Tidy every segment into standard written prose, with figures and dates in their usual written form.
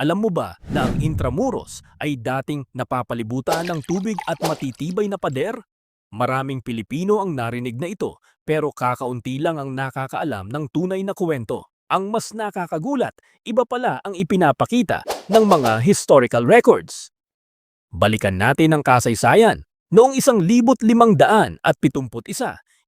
Alam mo ba na ang Intramuros ay dating napapalibutan ng tubig at matitibay na pader? Maraming Pilipino ang narinig na ito, pero kakaunti lang ang nakakaalam ng tunay na kwento. Ang mas nakakagulat, iba pala ang ipinapakita ng mga historical records. Balikan natin ang kasaysayan. Noong 1571,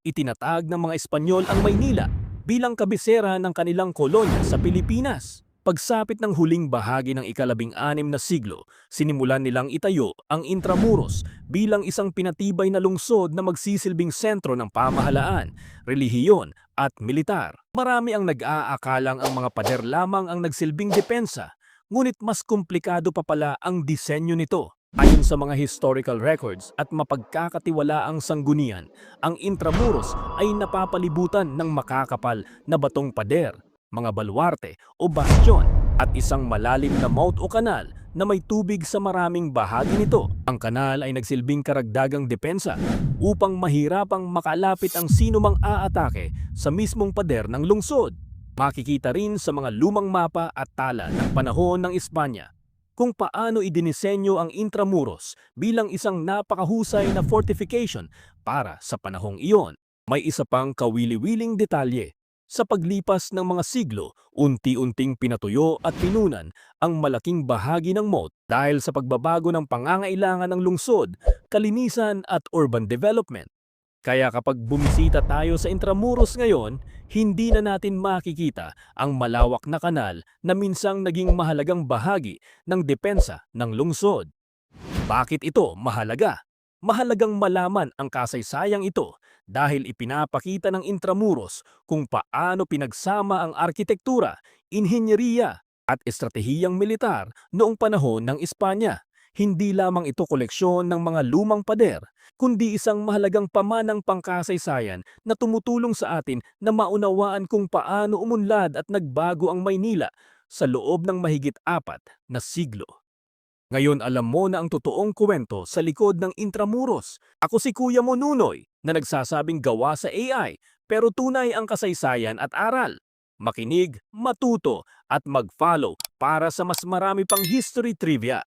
itinatag ng mga Espanyol ang Maynila bilang kabisera ng kanilang kolonya sa Pilipinas. Pagsapit ng huling bahagi ng ika-16 na siglo, sinimulan nilang itayo ang Intramuros bilang isang pinatibay na lungsod na magsisilbing sentro ng pamahalaan, relihiyon at militar. Marami ang nag-aakalang ang mga pader lamang ang nagsilbing depensa, ngunit mas komplikado pa pala ang disenyo nito. Ayon sa mga historical records at mapagkakatiwalaang sanggunian, ang Intramuros ay napapalibutan ng makakapal na batong pader, mga baluarte o bastion at isang malalim na moat o kanal na may tubig sa maraming bahagi nito. Ang kanal ay nagsilbing karagdagang depensa upang mahirapang makalapit ang sinumang aatake sa mismong pader ng lungsod. Makikita rin sa mga lumang mapa at tala ng panahon ng Espanya kung paano idinisenyo ang Intramuros bilang isang napakahusay na fortification para sa panahong iyon. May isa pang kawili-wiling detalye. Sa paglipas ng mga siglo, unti-unting pinatuyo at pinunan ang malaking bahagi ng moat dahil sa pagbabago ng pangangailangan ng lungsod, kalinisan at urban development. Kaya kapag bumisita tayo sa Intramuros ngayon, hindi na natin makikita ang malawak na kanal na minsang naging mahalagang bahagi ng depensa ng lungsod. Bakit ito mahalaga? Mahalagang malaman ang kasaysayang ito dahil ipinapakita ng Intramuros kung paano pinagsama ang arkitektura, inhenyeriya at estratehiyang militar noong panahon ng Espanya. Hindi lamang ito koleksyon ng mga lumang pader, kundi isang mahalagang pamanang pangkasaysayan na tumutulong sa atin na maunawaan kung paano umunlad at nagbago ang Maynila sa loob ng mahigit 4 na siglo. Ngayon alam mo na ang totoong kwento sa likod ng Intramuros. Ako si Kuya Mo Nunoy na nagsasabing gawa sa AI pero tunay ang kasaysayan at aral. Makinig, matuto at mag-follow para sa mas marami pang history trivia.